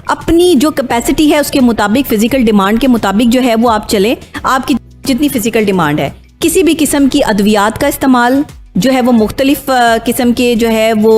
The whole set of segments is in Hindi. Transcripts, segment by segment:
अपनी जो कैपेसिटी है उसके मुताबिक, फिजिकल डिमांड के मुताबिक जो है वो आप चलें। आपकी जितनी फिजिकल डिमांड है, किसी भी किस्म की अद्वियात का इस्तेमाल जो है वो मुख्तलिफ किस्म के जो है वो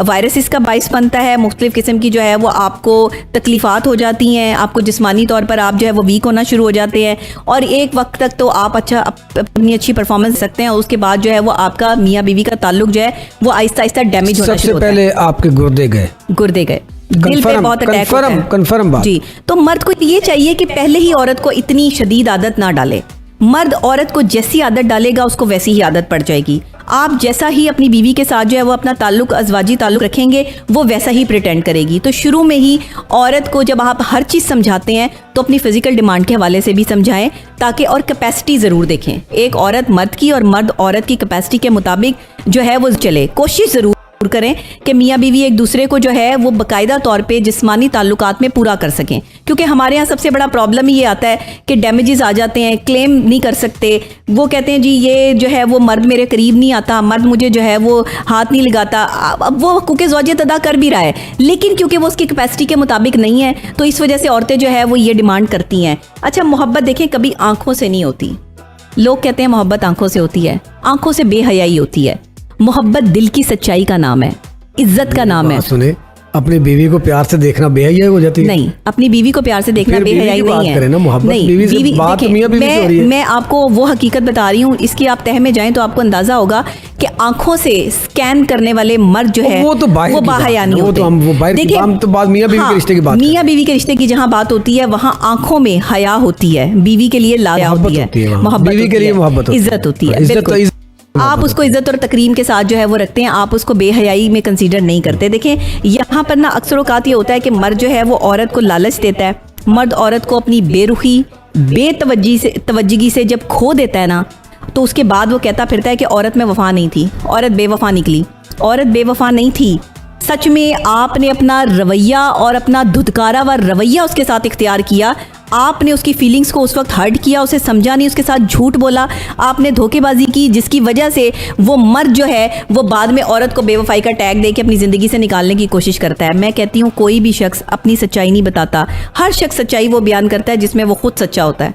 वायरसेस का बाइस बनता है, मुख्तलिफ किस्म की जो है वो आपको तकलीफ़ात हो जाती हैं, आपको जिस्मानी तौर पर आप जो है वो वीक होना शुरू हो जाते हैं, और एक वक्त तक तो आप अपनी अच्छी परफॉर्मेंस दे सकते हैं, और उसके बाद जो है वो आपका मियाँ बीवी का ताल्लुक जो है वो आहिस्ता आहिस्ता डैमेज होना शुरू होता है। सबसे पहले आपके गुर्दे गए, दिल पे बहुत अटैक होता है। कन्फर्म बात जी। तो मर्द को ये चाहिए कि पहले ही औरत को इतनी शदीद आदत ना डाले। मर्द औरत को जैसी आदत डालेगा उसको वैसी ही आदत पड़ जाएगी। आप जैसा ही अपनी बीवी के साथ जो है वो अपना ताल्लुक, अज़वाजी ताल्लुक रखेंगे, वो वैसा ही प्रिटेंड करेगी। तो शुरू में ही औरत को जब आप हर चीज़ समझाते हैं तो अपनी फिजिकल डिमांड के हवाले से भी समझाएं, ताकि, और कैपेसिटी ज़रूर देखें, एक औरत मर्द की और मर्द औरत की कैपेसिटी के मुताबिक जो है वो चले। कोशिश ज़रूर करें कि मियाँ बीवी एक दूसरे को जो है वो बाकायदा तौर पे जिस्मानी ताल्लुकात में पूरा कर सकें, क्योंकि हमारे यहाँ सबसे बड़ा प्रॉब्लम ये आता है कि डैमेजेस आ जाते हैं, क्लेम नहीं कर सकते। वो कहते हैं जी ये जो है वो मर्द मेरे करीब नहीं आता, मर्द मुझे जो है वो हाथ नहीं लगाता। अब वो हकूक़ ज़ौजियत अदा कर भी रहा है, लेकिन क्योंकि वो उसकी कैपेसिटी के मुताबिक नहीं है, तो इस वजह से औरतें जो है वो ये डिमांड करती हैं। अच्छा, मोहब्बत देखें कभी आंखों से नहीं होती। लोग कहते हैं मोहब्बत आंखों से होती है, आंखों से बेहयाई होती है। मोहब्बत दिल की सच्चाई का नाम है, इज्जत का नाम है। सुने, अपनी बीवी को प्यार से देखना बेहयाई हो जाती है? नहीं, अपनी बीवी को प्यार से देखना बेहयाई नहीं है। नहीं, बीवी मैं आपको वो हकीकत बता रही हूँ, इसकी आप तह में जाएं तो आपको अंदाजा होगा कि आंखों से स्कैन करने वाले मर्द जो है वो बाहया नहीं होते। देखिए, मियाँ बीवी के रिश्ते की जहाँ बात होती है वहाँ आंखों में हया होती है, बीवी के लिए लाया होती है, मोहब्बत, इज्जत होती है। आप उसको इज्जत और तकरीम के साथ जो है वो रखते हैं, आप उसको बेहयाई में कंसीडर नहीं करते। देखें, यहाँ पर ना अक्सर औकात ये होता है कि मर्द जो है वो औरत को लालच देता है। मर्द औरत को अपनी बेरुखी, बेतवज्जी से जब खो देता है ना, तो उसके बाद वो कहता फिरता है कि औरत में वफा नहीं थी, औरत बेवफा निकली। औरत बेवफा नहीं थी, सच में आपने अपना रवैया और अपना धुतकारा व रवैया उसके साथ इख्तियार किया। आपने उसकी फीलिंग्स को उस वक्त हर्ट किया, उसे समझा नहीं, उसके साथ झूठ बोला, आपने धोखेबाजी की, जिसकी वजह से वो मर्द जो है वो बाद में औरत को बेवफाई का टैग दे के अपनी ज़िंदगी से निकालने की कोशिश करता है। मैं कहती हूँ कोई भी शख्स अपनी सच्चाई नहीं बताता, हर शख्स सच्चाई वो बयान करता है जिसमें वो खुद सच्चा होता है।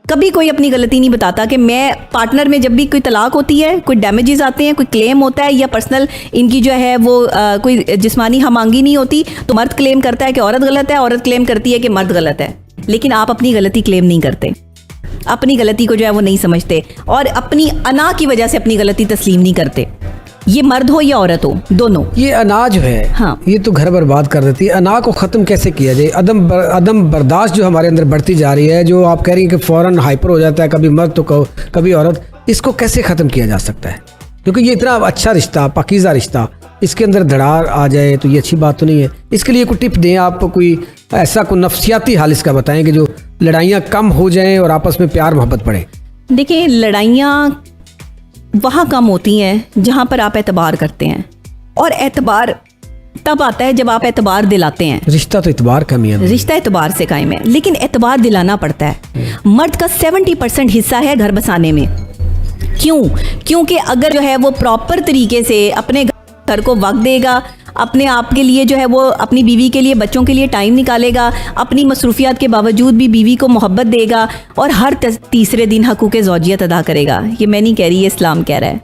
कभी कोई अपनी गलती नहीं बताता कि मैं पार्टनर में जब भी कोई तलाक होती है, कोई डैमेजेस आते हैं, कोई क्लेम होता है, या पर्सनल इनकी जो है वो कोई जिस्मानी हमांगी नहीं होती, तो मर्द क्लेम करता है कि औरत गलत है, औरत क्लेम करती है कि मर्द गलत है। लेकिन आप अपनी गलती क्लेम नहीं करते, अपनी गलती को जो है वो नहीं समझते, और अपनी अना की वजह से अपनी गलती तस्लीम नहीं करते। ये मर्द हो या औरत हो, दोनों। ये अना जो है, हाँ, ये तो घर बर्बाद कर देती है। अना को ख़त्म कैसे किया जाए? अदम बर्दाश्त जो हमारे अंदर बढ़ती जा रही है, जो आप कह रही हैं कि फ़ौरन हाइपर हो जाता है, कभी मर्द तो कभी औरत, इसको कैसे ख़त्म किया जा सकता है? क्योंकि ये इतना अच्छा रिश्ता, पाकीज़ा रिश्ता, इसके अंदर दरार आ जाए तो ये अच्छी बात तो नहीं है। इसके लिए कोई टिप दें आप, कोई ऐसा कोई नफ्सियाती हाल इसका बताएं कि जो लड़ाइयाँ कम हो जाएं और आपस में प्यार मोहब्बत बढ़े। देखिए, लड़ाइयाँ वहाँ कम होती हैं जहाँ पर आप एतबार करते हैं, और एतबार तब आता है जब आप एतबार दिलाते हैं। रिश्ता तो एतबार का है, रिश्ता एतबार से कायम है, लेकिन एतबार दिलाना पड़ता है। मर्द का 70% हिस्सा है घर बसाने में। क्यों? क्योंकि अगर जो है वो प्रॉपर तरीके से अपने घर को वक्त देगा, अपने आप के लिए जो है वो अपनी बीवी के लिए, बच्चों के लिए टाइम निकालेगा, अपनी मसरूफियात के बावजूद भी बीवी को मोहब्बत देगा, और हर तीसरे दिन हकूक़े ज़ौजियत अदा करेगा। ये मैं नहीं कह रही, ये इस्लाम कह रहा है।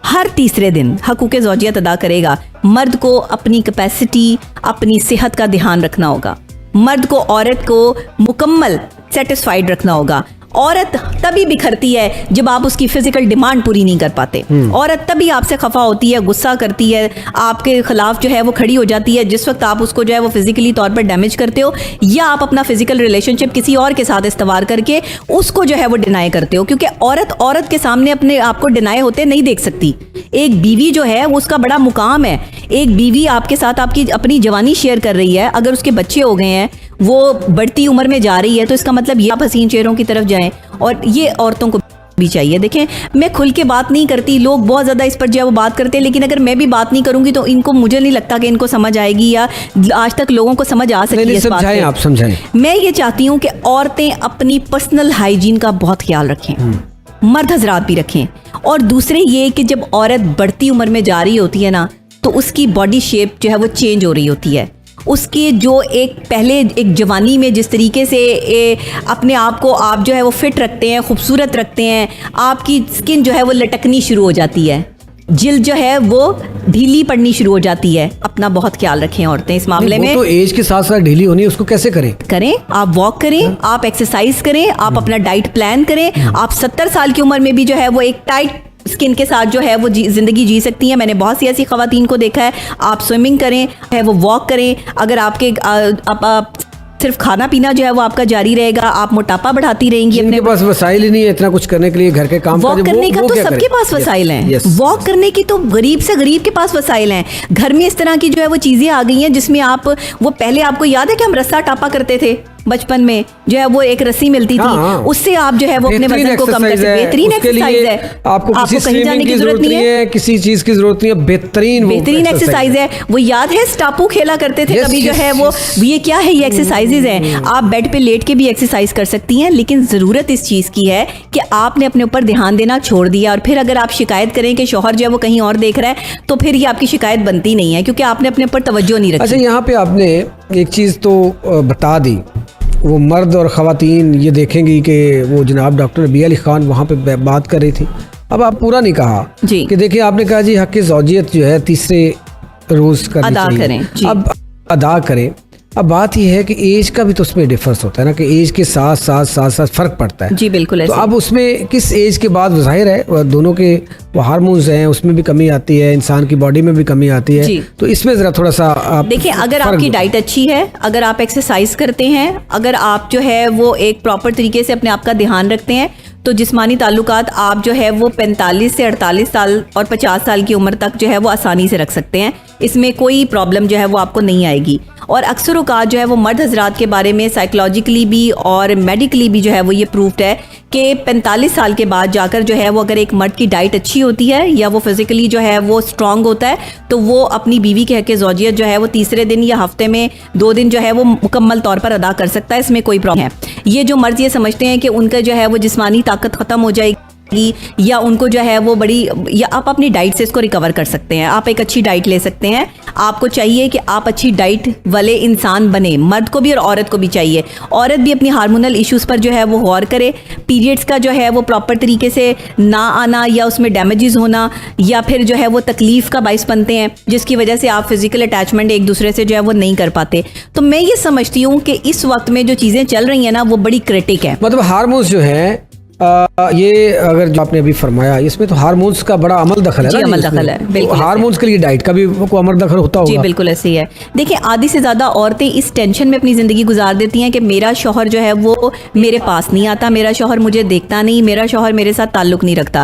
हर तीसरे दिन हकूक़े ज़ौजियत अदा करेगा। मर्द को अपनी कैपेसिटी, अपनी सेहत का ध्यान रखना होगा। मर्द को औरत को मुकम्मल सेटिस्फाइड रखना होगा। औरत तभी बिखरती है जब आप उसकी फिजिकल डिमांड पूरी नहीं कर पाते। औरत तभी आपसे खफा होती है, गुस्सा करती है, आपके खिलाफ जो है वो खड़ी हो जाती है जिस वक्त आप उसको जो है वो फिजिकली तौर पर डैमेज करते हो, या आप अपना फिजिकल रिलेशनशिप किसी और के साथ इस्तेमाल करके उसको जो है वो डिनाई करते हो। क्योंकि औरत के सामने अपने आप को डिनाई होते नहीं देख सकती। एक बीवी जो है उसका बड़ा मुकाम है। एक बीवी आपके साथ आपकी अपनी जवानी शेयर कर रही है, अगर उसके बच्चे हो गए हैं, वो बढ़ती उम्र में जा रही है, तो इसका मतलब ये आप हसीन चेहरों की तरफ जाएं, और ये औरतों को भी चाहिए। देखें, मैं खुल के बात नहीं करती, लोग बहुत ज़्यादा इस पर जो है वो बात करते हैं, लेकिन अगर मैं भी बात नहीं करूंगी तो इनको, मुझे नहीं लगता कि इनको समझ आएगी, या आज तक लोगों को समझ आ सकती है इस बात पे। आप समझाएं। मैं ये चाहती हूँ कि औरतें अपनी पर्सनल हाइजीन का बहुत ख्याल रखें, मर्द हजरात भी रखें। और दूसरे ये कि जब औरत बढ़ती उम्र में जा रही होती है ना, तो उसकी बॉडी शेप जो है वो चेंज हो रही होती है, उसके जो एक पहले एक जवानी में जिस तरीके से अपने आप को आप जो है वो फिट रखते हैं, खूबसूरत रखते हैं, आपकी स्किन जो है वो लटकनी शुरू हो जाती है, जिल्द जो है वो ढीली पड़नी शुरू हो जाती है। अपना बहुत ख्याल रखें औरतें इस मामले में। तो एज के साथ साथ ढीली होनी है, उसको कैसे करें? आप वॉक करें, आप एक्सरसाइज करें, आप अपना डाइट प्लान करें। आप 70 साल की उम्र में भी जो है वो एक टाइट स्किन के साथ जो है वो जिंदगी जी सकती हैं। मैंने बहुत सी ऐसी खवातीन को देखा है। आप स्विमिंग करें, है वो वॉक करें। अगर आपके आप सिर्फ खाना पीना जो है वो आपका जारी रहेगा, आप मोटापा बढ़ाती रहेंगी। अपने पास वसाइल ही नहीं है इतना कुछ करने के लिए, घर के काम वॉक करने का तो सबके पास वसाइल हैं। वॉक करने की तो गरीब से गरीब के पास वसाइल हैं। घर में इस तरह की जो है वो चीजें आ गई हैं जिसमें आप वो पहले आपको याद है कि हम रस्सा टापा करते थे बचपन में, जो है वो एक रस्सी मिलती थी, उससे आप जो है वो अपने वजन को कम कर सकते हैं। बेहतरीन एक्सरसाइज है, आपको कहीं जाने की जरूरत नहीं है, किसी चीज की जरूरत नहीं है, बेहतरीन एक्सरसाइज है। वो याद है स्टापू खेला करते थे कभी, जो है वो ये क्या है, ये एक्सरसाइजेज हैं। आप बेड पे लेट के भी एक्सरसाइज कर सकती हैं, लेकिन जरूरत इस चीज की है कि आपने अपने ऊपर ध्यान देना छोड़ दिया। और फिर अगर आप शिकायत करें कि शौहर जो है वो कहीं और देख रहा है, तो फिर ये आपकी शिकायत बनती नहीं है, क्योंकि आपने अपने ऊपर तवज्जो नहीं रखी। अच्छा, यहाँ पे आपने एक चीज तो बता दी, वो मर्द और ख़वातीन ये देखेंगी कि वो जनाब डॉक्टर रबी अली खान वहाँ पे बात कर रही थी। अब आप पूरा नहीं कहा जी कि देखिए, आपने कहा जी हक़ ज़ौजियत जो है तीसरे रोज़ अदा करें जी। अब अदा करें। अब बात यह है कि एज का भी तो उसमें डिफरेंस होता है ना, कि एज के साथ साथ फ़र्क पड़ता है जी। बिल्कुल तो अब उसमें किस एज के बाद ज़ाहिर है दोनों के वो हार्मोन्स हैं, उसमें भी कमी आती है, इंसान की बॉडी में भी कमी आती है। तो इसमें ज़रा थोड़ा सा आप देखिए, अगर आपकी डाइट अच्छी है, अगर आप एक्सरसाइज करते हैं, अगर आप जो है वो एक प्रॉपर तरीके से अपने आप का ध्यान रखते हैं, तो जिस्मानी ताल्लुकात आप जो है वो 45 से 48 साल और 50 साल की उम्र तक जो है वो आसानी से रख सकते हैं। इसमें कोई प्रॉब्लम जो है वो आपको नहीं आएगी। और अक्सर औक़ात जो है वो मर्द हजरात के बारे में साइकोलॉजिकली भी और मेडिकली भी जो है वो ये प्रूफ्ड है कि 45 साल के बाद जाकर जो है वो अगर एक मर्द की डाइट अच्छी होती है या वो फिजिकली जो है वो स्ट्रांग होता है, तो वो अपनी बीवी के हक़ ज़ौजियत जो है वो तीसरे दिन या हफ्ते में 2 दिन जो है वो मुकम्मल तौर पर अदा कर सकता है। इसमें कोई प्रॉब्लम है। ये जो मर्द ये समझते हैं कि उनका जो है वो जिस्मानी ताकत ख़त्म हो जाएगी या उनको जो है वो बड़ी, या आप अपनी डाइट से इसको रिकवर कर सकते हैं। आप एक अच्छी डाइट ले सकते हैं। आपको चाहिए कि आप अच्छी डाइट वाले इंसान बने, मर्द को भी और औरत को भी चाहिए। औरत भी अपनी हार्मोनल इश्यूज़ पर जो है वो गौर करे। पीरियड्स का जो है वो प्रॉपर तरीके से ना आना या उसमें डैमेजेस होना या फिर जो है वो तकलीफ़ का बाइस बनते हैं, जिसकी वजह से आप फिजिकल अटैचमेंट एक दूसरे से जो है वो नहीं कर पाते। तो मैं ये समझती हूँ कि इस वक्त में जो चीज़ें चल रही हैं ना वो बड़ी क्रिटिक है। मतलब हार्मोन्स जो है ये अगर जो आपने अभी फरमाया, इसमें तो हार्मोन्स का बड़ा अमल दखल है। जी, अमल दखल है, बिल्कुल। हार्मोन्स के लिए डाइट का भी को अमल दखल होता होगा। जी बिल्कुल ऐसे ही है। देखिए, आधी से ज़्यादा औरतें इस टेंशन में अपनी ज़िंदगी गुजार देती हैं कि मेरा शौहर जो है वो मेरे पास नहीं आता, मेरा शौहर मुझे देखता नहीं, मेरा शौहर मेरे साथ ताल्लुक़ नहीं रखता।